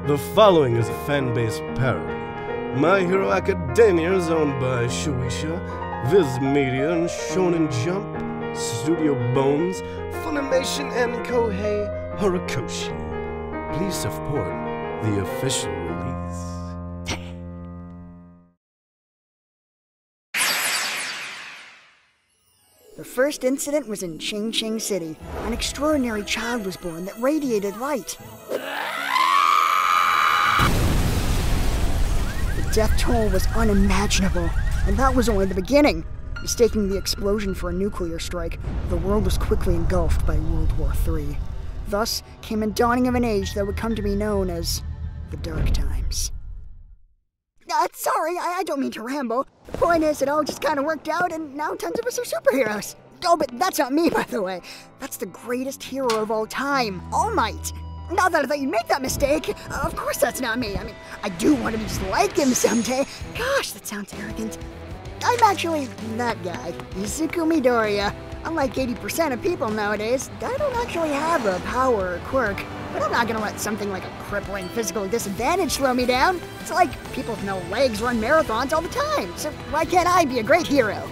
The following is a fan-based parody. My Hero Academia is owned by Shueisha, Viz Media and Shonen Jump, Studio Bones, Funimation, and Kohei Horikoshi. Please support the official release. The first incident was in Ching City. An extraordinary child was born that radiated light. The death toll was unimaginable, and that was only the beginning. Mistaking the explosion for a nuclear strike, the world was quickly engulfed by World War III. Thus came a dawning of an age that would come to be known as the Dark Times. Sorry, I don't mean to ramble. The point is, it all just kind of worked out, and now tons of us are superheroes. Oh, but that's not me, by the way. That's the greatest hero of all time, All Might. Not that I thought you'd make that mistake. Of course that's not me. I mean, I do want to be just like him someday. Gosh, that sounds arrogant. I'm actually that guy, Izuku Midoriya. Unlike 80% of people nowadays, I don't actually have a power or quirk. But I'm not gonna let something like a crippling physical disadvantage slow me down. It's like people with no legs run marathons all the time, so why can't I be a great hero?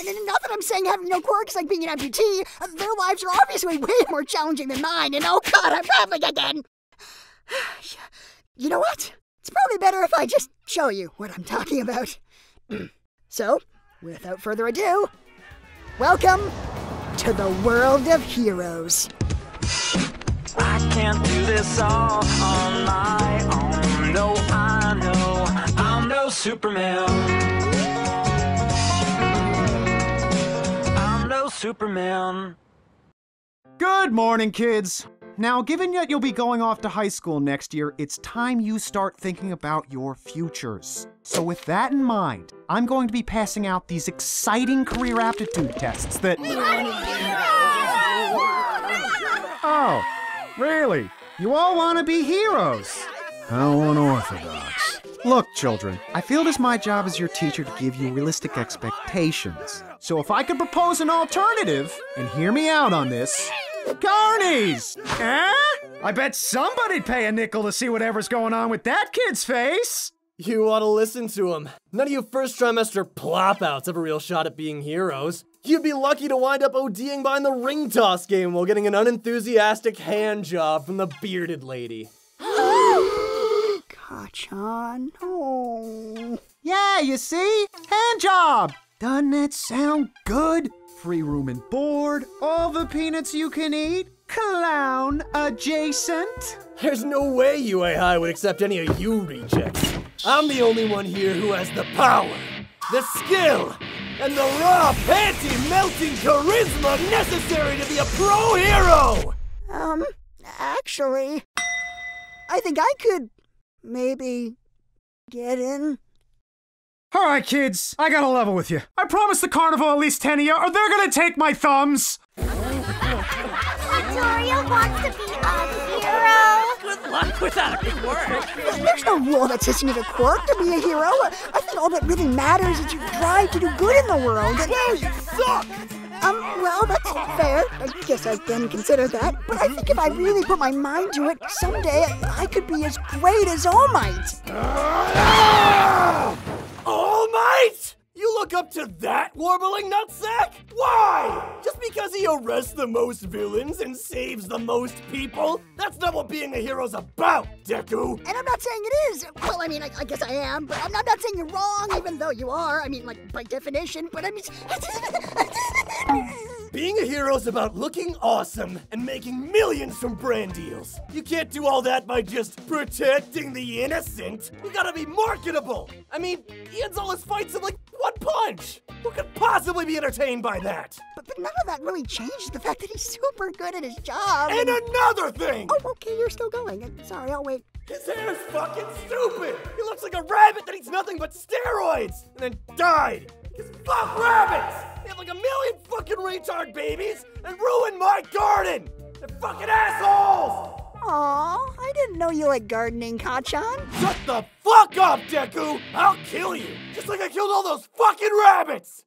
And not that I'm saying having no quirks like being an amputee. Their lives are obviously way more challenging than mine, and oh god, I'm rambling again! You know what? It's probably better if I just show you what I'm talking about. So, without further ado, welcome to the world of heroes. I can't do this all on my own. No, I know I'm no Superman. I'm no Superman. Good morning, kids. Now, given that you'll be going off to high school next year, it's time you start thinking about your futures. So with that in mind, I'm going to be passing out these exciting career aptitude tests that... Oh, really? You all want to be heroes? How unorthodox. Look, children, I feel it is my job as your teacher to give you realistic expectations. So if I could propose an alternative, and hear me out on this... Carnies! Eh? I bet somebody'd pay a nickel to see whatever's going on with that kid's face! You ought to listen to him. None of you first trimester plop-outs have a real shot at being heroes. You'd be lucky to wind up ODing behind the ring toss game while getting an unenthusiastic hand job from the bearded lady. Kachan, oh. Yeah, you see? Hand job! Doesn't that sound good? Free room and board, all the peanuts you can eat, clown adjacent. There's no way UA High would accept any of you rejects. I'm the only one here who has the power, the skill, and the raw, panty-melting charisma necessary to be a pro hero! Actually, I think I could maybe get in. All right, kids, I gotta level with you. I promised the carnival at least 10 of you, or they're gonna take my thumbs. Midoriya wants to be a hero. Good luck with that quirk. There's no rule that says you need a quirk to be a hero. I think all that really matters is you try to do good in the world. And Well, you suck! Well, that's fair. I guess I didn't consider that. But I think if I really put my mind to it, someday I could be as great as All Might. All Might? You look up to that warbling nutsack? Why? Just because he arrests the most villains and saves the most people? That's not what being a hero's about, Deku! And I'm not saying it is. Well, I mean, I guess I am, but I'm not saying you're wrong, even though you are. I mean, like, by definition, but I mean... Being a hero's about looking awesome and making millions from brand deals. You can't do all that by just protecting the innocent. You gotta be marketable. I mean, he ends all his fights in like one punch. Who could possibly be entertained by that? But none of that really changes the fact that he's super good at his job. And another thing! Oh, okay, you're still going. Sorry, I'll wait. His hair's fucking stupid! He looks like a rabbit that eats nothing but steroids and then died! Because fuck rabbits! They have like a million fucking retard babies and ruined my garden! They're fucking assholes! Aw, I didn't know you like gardening, Kachan. Shut the fuck up, Deku! I'll kill you! Just like I killed all those fucking rabbits!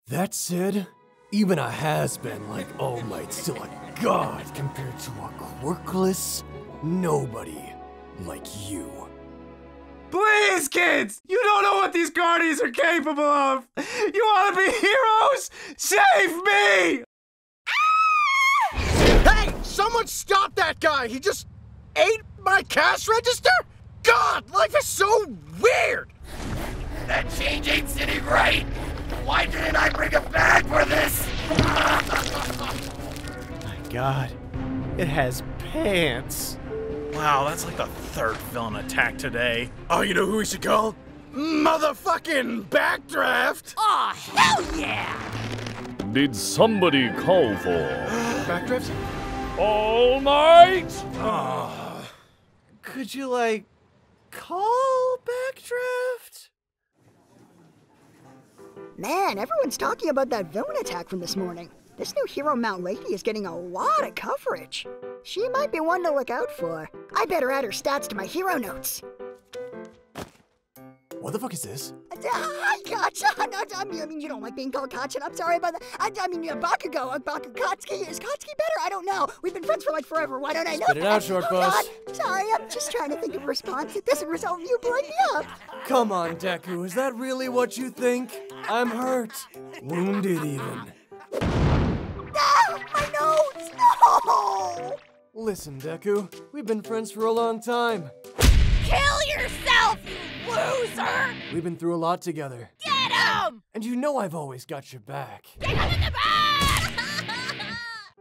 That said, even a has-been like All Might's still a god compared to a quirkless, Nobody like you. Please, kids! You don't know what these guardians are capable of! You wanna be heroes? Save me! Hey! Someone stop that guy! He just ate my cash register? God, life is so weird! That change ain't sitting right! Why didn't I bring a bag for this? My God, it has pants. Wow, that's like the third villain attack today. Oh, you know who we should call? Motherfucking Backdraft! Aw, hell yeah! Did somebody call for Backdraft? All Might? Could you, like, call Backdraft? Man, everyone's talking about that villain attack from this morning. This new hero Mount Lady is getting a lot of coverage. She might be one to look out for. I better add her stats to my hero notes. What the fuck is this? Hi, Kacha! No, I mean, you don't like being called Kacha. I'm sorry about that. I mean, Bakugou. Bakugou. Is Katsuki better? I don't know. We've been friends for like forever. Why don't I know? Spit it out, short boss. God. Sorry, I'm just trying to think of a response that doesn't result in you blowing me up. Come on, Deku. Is that really what you think? I'm hurt. Wounded, even. Ah, my nose! No! Listen, Deku. We've been friends for a long time. Kill yourself, you loser! We've been through a lot together. Get him! And you know I've always got your back. Get him in the back!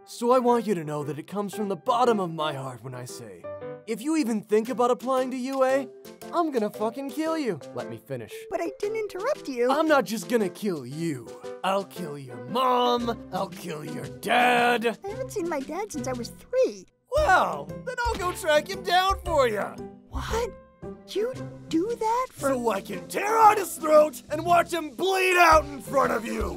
So I want you to know that it comes from the bottom of my heart when I say, if you even think about applying to UA, I'm gonna fucking kill you. Let me finish. But I didn't interrupt you. I'm not just gonna kill you. I'll kill your mom. I'll kill your dad. I haven't seen my dad since I was 3. Well, then I'll go track him down for you. What? You do that for— So I can tear out his throat and watch him bleed out in front of you.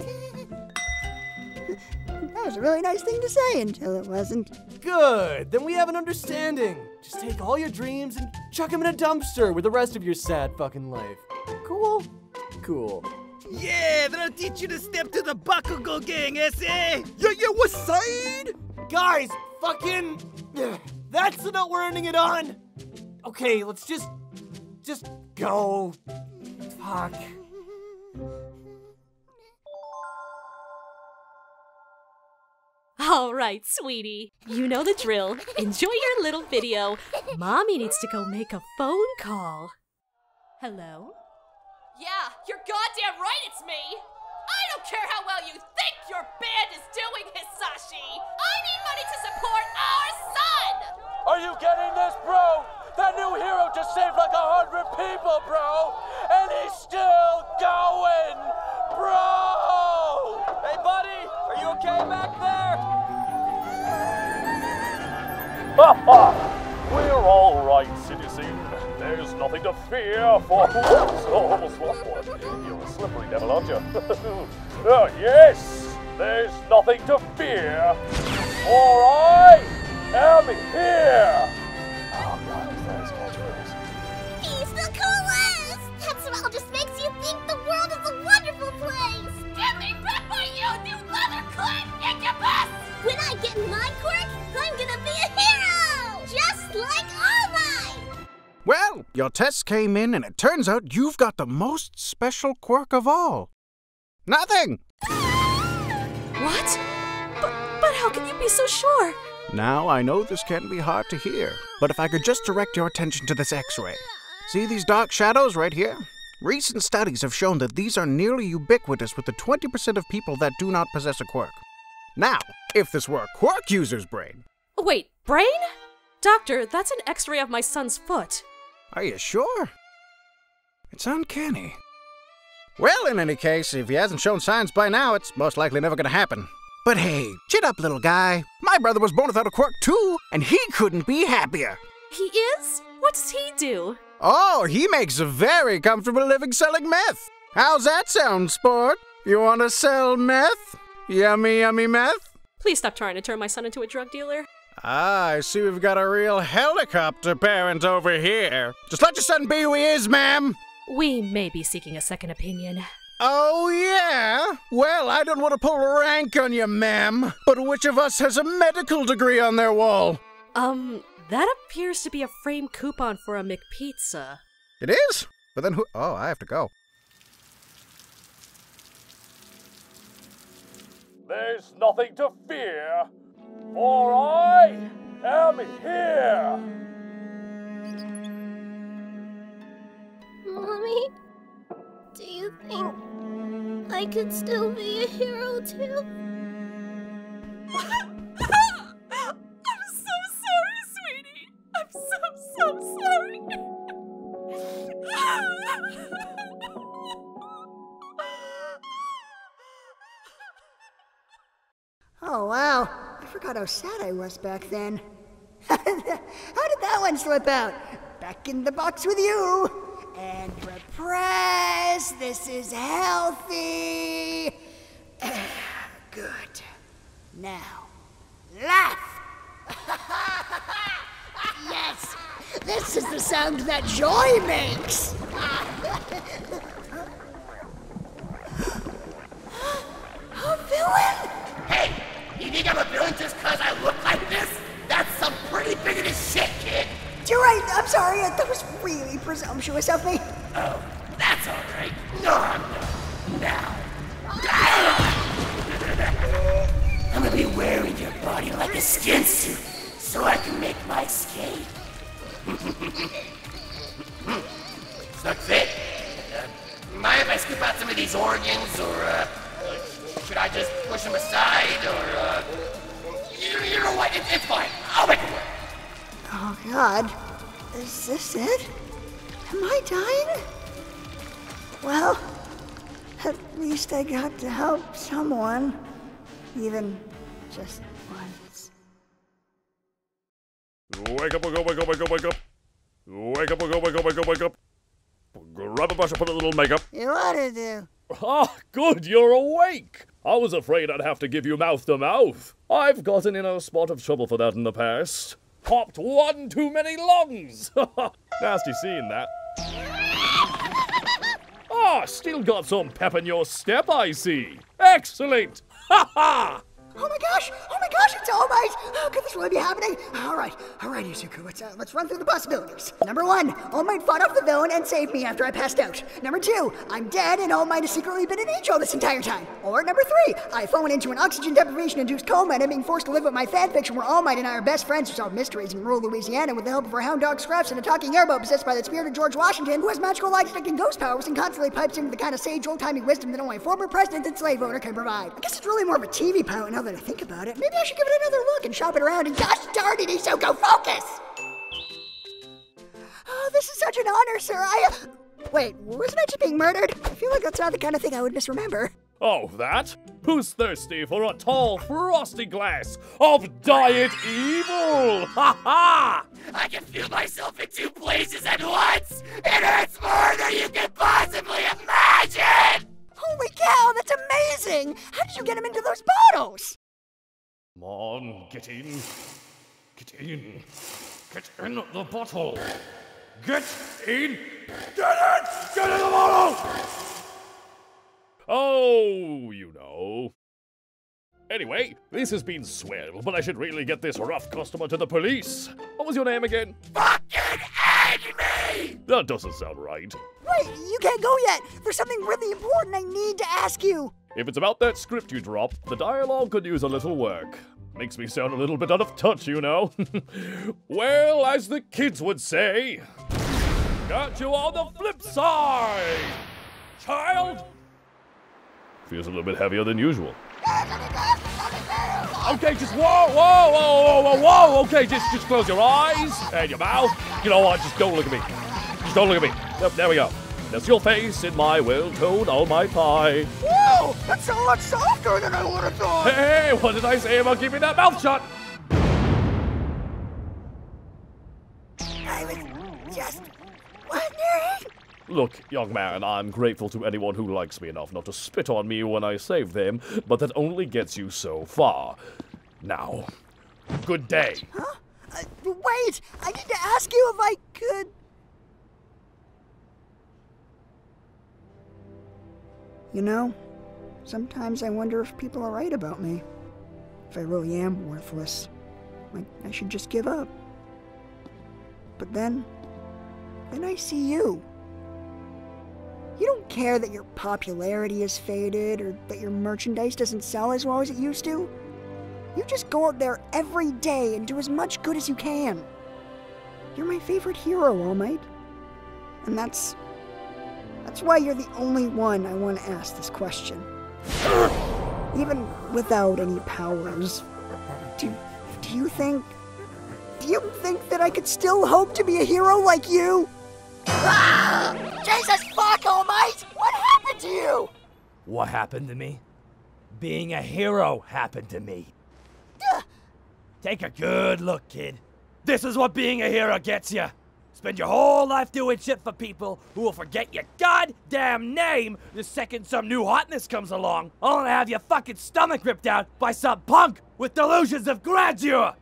That was a really nice thing to say until it wasn't. Good, then we have an understanding. Just take all your dreams and chuck them in a dumpster with the rest of your sad fucking life. Cool? Cool. Yeah, then I'll teach you to step to the Bakugou gang, SA! Yeah, what's side? Guys, fucking... That's the note we're ending it on. Okay, let's just go. Fuck. All right, sweetie. You know the drill. Enjoy your little video. Mommy needs to go make a phone call. Hello? Yeah, you're goddamn right it's me! I don't care how well you think your band is doing, Hisashi! I need money to support our son! Are you getting this, bro? That new hero just saved like 100 people, bro! And he's still going! Bro! Hey, buddy! Are you okay back there? Ha ha! We're all right, citizen. There's nothing to fear for... Whoops! Oh, almost lost one. You're a slippery devil, aren't you? Oh, yes! There's nothing to fear. For I am here! Oh, God, that is catchphrase. He's the coolest! That smell just makes you think the world is a wonderful place! Give me back my youth, you leather-clad incubus! When I get my quirk, I'm gonna be a hero! Just like All Might! Well, your test came in and it turns out you've got the most special quirk of all. Nothing! What? But how can you be so sure? Now, I know this can be hard to hear, but if I could just direct your attention to this X-ray. See these dark shadows right here? Recent studies have shown that these are nearly ubiquitous with the 20% of people that do not possess a quirk. Now, if this were a quirk user's brain... Wait, brain? Doctor, that's an X-ray of my son's foot. Are you sure? It's uncanny. Well, in any case, if he hasn't shown signs by now, it's most likely never gonna happen. But hey, chin up, little guy. My brother was born without a quirk too, and he couldn't be happier. He is? What does he do? Oh, he makes a very comfortable living selling meth. How's that sound, sport? You wanna sell meth? Yummy, yummy meth? Please stop trying to turn my son into a drug dealer. Ah, I see we've got a real helicopter parent over here. Just let your son be who he is, ma'am. We may be seeking a second opinion. Oh, yeah? Well, I don't want to pull rank on you, ma'am, but which of us has a medical degree on their wall? That appears to be a framed coupon for a McPizza. It is? But then who? Oh, I have to go. There's nothing to fear, for I am here! Mommy, do you think I could still be a hero too? I'm so sorry, sweetie. I'm so sorry. Oh, wow. I forgot how sad I was back then. How did that one slip out? Back in the box with you. And repress. This is healthy. Good. Now, laugh. Yes. This is the sound that joy makes. A villain? Hey, you think I'm a villain just cause I look like this? That's some pretty bigoted shit, kid. You're right, I'm sorry, that was really presumptuous of me. Oh, that's alright. No. Now. I'm gonna be wearing your body like a skin suit, so I can make my escape. Looks it. Mind if I scoop out some of these organs, or should I just push them aside, or you know what? It's fine. I'll make it work. Oh God, is this it? Am I dying? Well, at least I got to help someone, even just once. Wake up, wake up, wake up, wake up, wake up. Wake up, wake up, wake up, wake up, wake up. Grab a brush and put a little makeup. You wanna do? Ah, good, you're awake. I was afraid I'd have to give you mouth to mouth. I've gotten in a spot of trouble for that in the past. Popped one too many lungs. Nasty scene, that. Ah, still got some pep in your step, I see. Excellent. Ha ha! Oh my gosh, it's All Might! How could this really be happening? Alright, Izuku, let's run through the possibilities. Number 1, All Might fought off the villain and saved me after I passed out. Number 2, I'm dead and All Might has secretly been an angel this entire time. Or number 3, I've fallen into an oxygen deprivation-induced coma and I'm being forced to live with my fanfiction where All Might and I are best friends who solve mysteries in rural Louisiana with the help of our hound dog Scruffs and a talking airboat possessed by the spirit of George Washington who has magical light-striking ghost powers and constantly pipes into the kind of sage old-timey wisdom that only a former president and slave owner can provide. I guess it's really more of a TV pilot now that I think about it. Maybe I should give it another look and shop it around and gosh darn it, Izuku, focus! Oh, this is such an honor, sir. Wait, wasn't I just being murdered? I feel like that's not the kind of thing I would misremember. Oh, that? Who's thirsty for a tall, frosty glass of diet evil? Ha ha! I can feel myself in 2 places at once! It hurts more than you can possibly imagine! Holy cow, that's amazing! How did you get him into those bottles? Come on, get in. Get in. Get in the bottle. Get in. Get in! Get in the bottle! Oh, you know. Anyway, this has been swell, but I should really get this rough customer to the police. What was your name again? Fucking enemy! That doesn't sound right. Wait, you can't go yet. There's something really important I need to ask you. If it's about that script you dropped, the dialogue could use a little work. Makes me sound a little bit out of touch, you know. Well, as the kids would say, got you on the flip side, child. Feels a little bit heavier than usual. Okay, just whoa. Okay, just close your eyes and your mouth. You know what? Just don't look at me. Just don't look at me. Yep, there we go. That's your face in my well-toned All Might pie. Whoa! That's a lot softer than I would have thought! Hey, what did I say about keeping that mouth shut? I was just wondering. Look, young man, I'm grateful to anyone who likes me enough not to spit on me when I save them, but that only gets you so far. Now, good day. Huh? Wait! I need to ask you if I could... You know, sometimes I wonder if people are right about me. If I really am worthless. Like, I should just give up. But then I see you. You don't care that your popularity has faded or that your merchandise doesn't sell as well as it used to. You just go out there every day and do as much good as you can. You're my favorite hero, All Might. And that's why you're the only one I want to ask this question. Even without any powers, do you think that I could still hope to be a hero like you? Ah! Jesus fuck, All Might! What happened to you? What happened to me? Being a hero happened to me. Take a good look, kid. This is what being a hero gets you. Spend your whole life doing shit for people who will forget your goddamn name the second some new hotness comes along, only to have your fucking stomach ripped out by some punk with delusions of grandeur.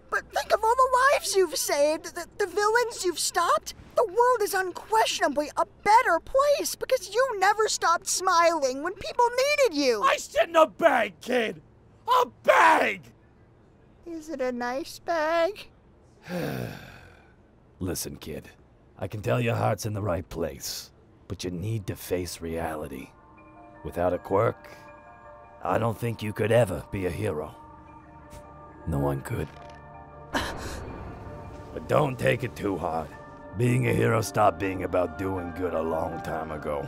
But think of all the lives you've saved, the villains you've stopped. The world is unquestionably a better place because you never stopped smiling when people needed you. I shit in a bag, kid. A bag! Is it a nice bag? Listen, kid. I can tell your heart's in the right place, but you need to face reality. Without a quirk, I don't think you could ever be a hero. No one could. But don't take it too hard. Being a hero stopped being about doing good a long time ago.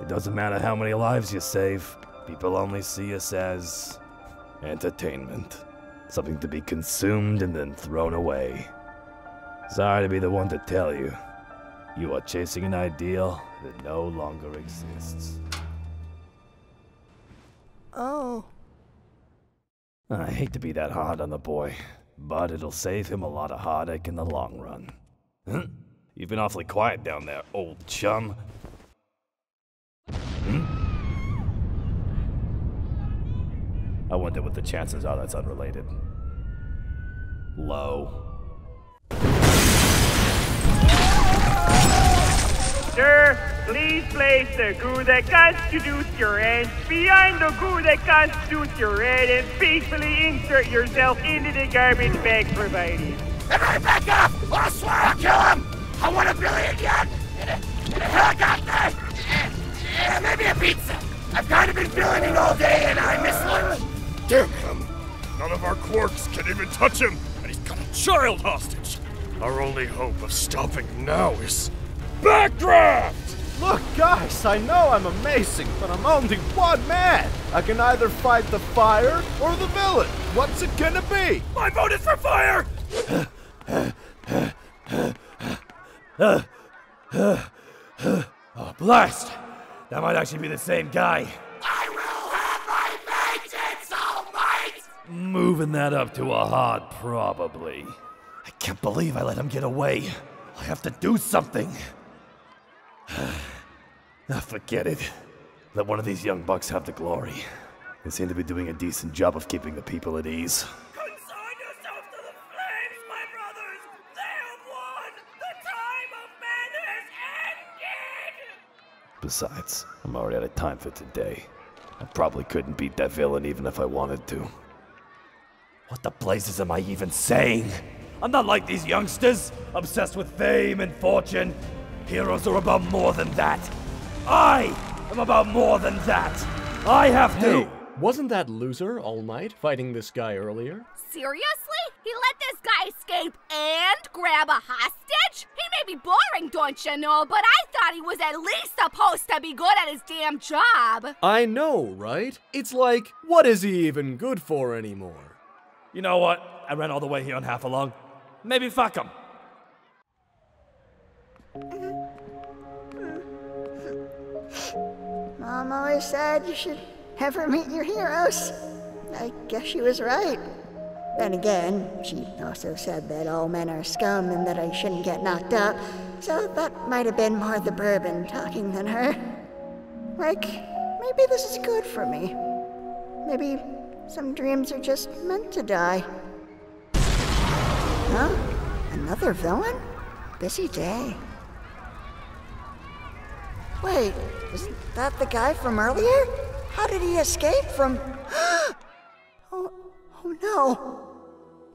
It doesn't matter how many lives you save, people only see us as entertainment. Something to be consumed and then thrown away. Sorry to be the one to tell you. You are chasing an ideal that no longer exists. Oh. I hate to be that hard on the boy, but it'll save him a lot of heartache in the long run. Huh? You've been awfully quiet down there, old chum. I wonder what the chances are that's unrelated. Low. Sir, please place the goo that constitutes your hand behind the goo that constitutes your head and peacefully insert yourself into the garbage bag provided. Everybody back up! Or I swear I'll kill him! I want a billion yen! In a helicopter! And maybe a pizza! I've kind of been billeting all day and I miss lunch! Damn him! None of our quirks can even touch him, and he's got a child hostage! Our only hope of stopping now is Backdraft! Look, guys, I know I'm amazing, but I'm only one man. I can either fight the fire or the villain. What's it gonna be? My vote is for fire! Oh, blast! That might actually be the same guy. I will have my vengeance, All Might! Moving that up to a hard probably. I can't believe I let him get away. I have to do something. Forget it. Let one of these young bucks have the glory. They seem to be doing a decent job of keeping the people at ease. Consign yourself to the flames, my brothers! They have won! The time of men has ended! Besides, I'm already out of time for today. I probably couldn't beat that villain even if I wanted to. What the blazes am I even saying? I'm not like these youngsters, obsessed with fame and fortune. Heroes are about more than that. I am about more than that. I have to. Hey, wasn't that loser, All Might, fighting this guy earlier? Seriously? He let this guy escape and grab a hostage? He may be boring, don't you know, but I thought he was at least supposed to be good at his damn job. I know, right? It's like, what is he even good for anymore? You know what? I ran all the way here on half a lung. Maybe fuck him. Mom always said you should never meet your heroes. I guess she was right. Then again, she also said that all men are scum and that I shouldn't get knocked up, so that might have been more the bourbon talking than her. Like, maybe this is good for me. Maybe some dreams are just meant to die. Huh? Another villain? Busy day. Wait, is that the guy from earlier? How did he escape from... Oh no.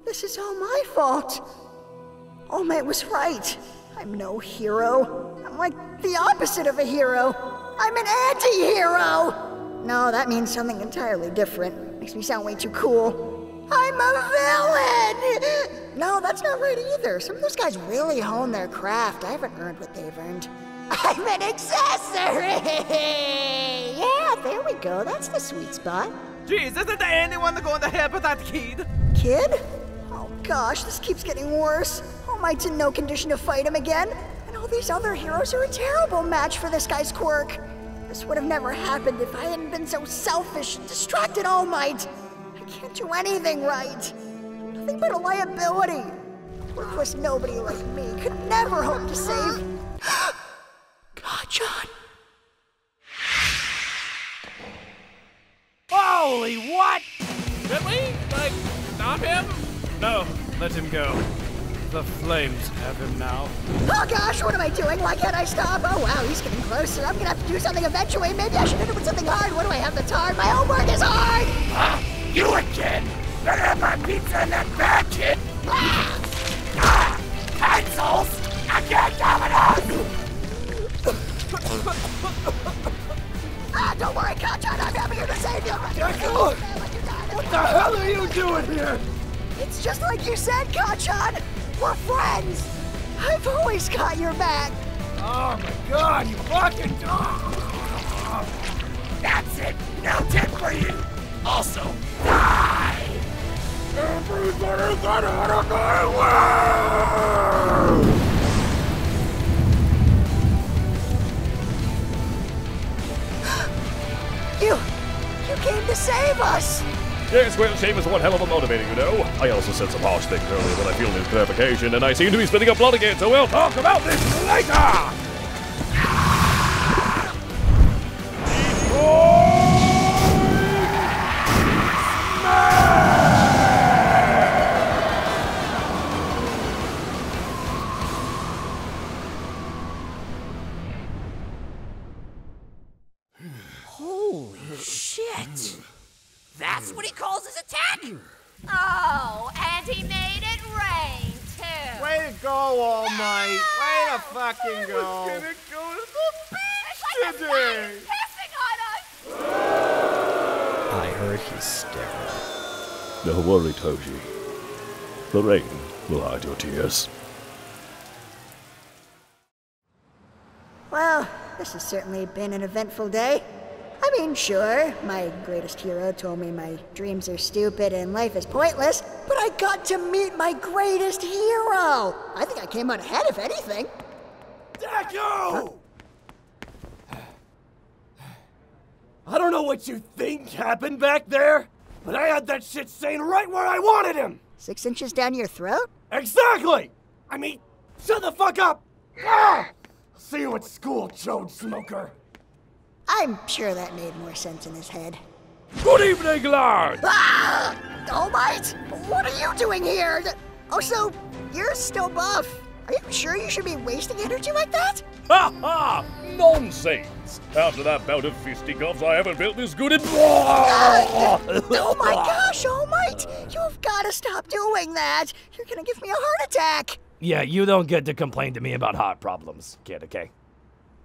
This is all my fault. All Might was right. I'm no hero. I'm like the opposite of a hero. I'm an anti-hero! No, that means something entirely different. Makes me sound way too cool. I'm a villain! No, that's not right either. Some of those guys really hone their craft. I haven't earned what they've earned. I'm an accessory! Yeah, there we go. That's the sweet spot. Jeez, isn't there anyone going to help with that kid? Kid? Oh gosh, this keeps getting worse. All Might's in no condition to fight him again. And all these other heroes are a terrible match for this guy's quirk. This would have never happened if I hadn't been so selfish and distracted All Might. I can't do anything right. Nothing but a liability. Worthless nobody like me could never hope to save. God, John. Holy what? Did we? Like, stop him? No, let him go. The flames have him now. Oh gosh, what am I doing? Why can't I stop? Oh wow, he's getting closer. I'm gonna have to do something eventually. Maybe I should hit him with something hard. What do I have that's hard? My homework is hard! You again? Better have my pizza in that bag, kid! Pencils! Again, Dominoes! Don't worry, Kachan, I'm here to save you! Deku! What the hell are you doing here? It's just like you said, Kachan! We're friends! I've always got your back! Oh my god, you fucking dog! That's it! No tip for you! Also, die! Everybody get out of my way! You came to save us! Yes, well, shame is one hell of a motivator, you know. I also said some harsh things earlier when I feel his clarification, and I seem to be spitting up blood again, so we'll talk about this later! Holy shit! That's what he calls his attack? Oh, and he made it rain, too. Way to go, All Might. Way to fucking go. I was gonna go to the beach today. Pissing on us! I heard he's sterile. Don't worry, Toji. The rain will hide your tears. Well, this has certainly been an eventful day. I mean, sure, my greatest hero told me my dreams are stupid and life is pointless, but I got to meet my greatest hero! I think I came out ahead, if anything. Deku! I don't know what you think happened back there, but I had that shit saying right where I wanted him! 6 inches down your throat? Exactly! I mean, shut the fuck up! Ah! See you at school, chode smoker. I'm sure that made more sense in his head. Good evening, lad! Ah! All Might! What are you doing here? Also, you're still buff. Are you sure you should be wasting energy like that? Ha ha! Nonsense! After that bout of fisticuffs, I haven't felt this good in... Oh my gosh, All Might! You've got to stop doing that! You're gonna give me a heart attack! Yeah, you don't get to complain to me about heart problems, kid, okay?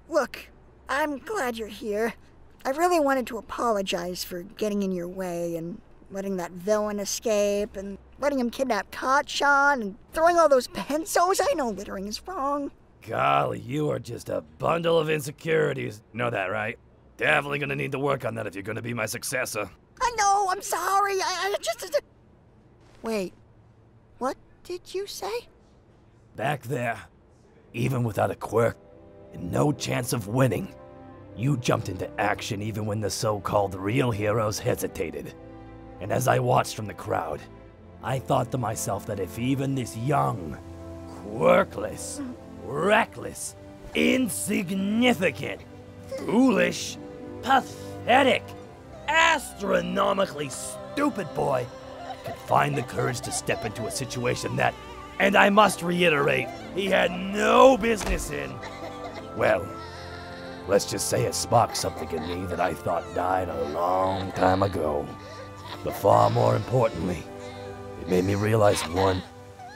Look, I'm glad you're here. I really wanted to apologize for getting in your way and letting that villain escape and letting him kidnap Kachan and throwing all those pencils. I know littering is wrong. Golly, you are just a bundle of insecurities. You know that, right? Definitely gonna need to work on that if you're gonna be my successor. I know, I'm sorry. I just... Wait, what did you say? Back there, even without a quirk and no chance of winning, you jumped into action even when the so-called real heroes hesitated. And as I watched from the crowd, I thought to myself that if even this young, quirkless, reckless, insignificant, foolish, pathetic, astronomically stupid boy could find the courage to step into a situation that, and I must reiterate, he had no business in, well, let's just say it sparked something in me that I thought died a long time ago. But far more importantly, it made me realize one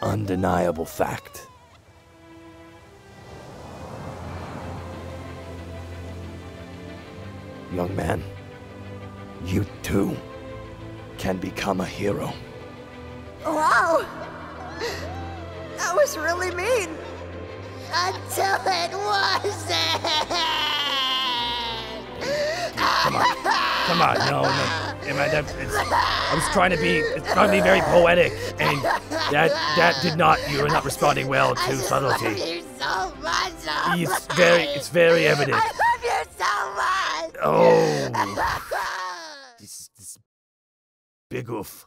undeniable fact. Young man, you too can become a hero. Wow! That was really mean. Until it wasn't! Come on, no. I was trying to be very poetic, and that did not. You were not responding well to subtlety. I love you so much. It's very evident. I love you so much. Oh, this big oof.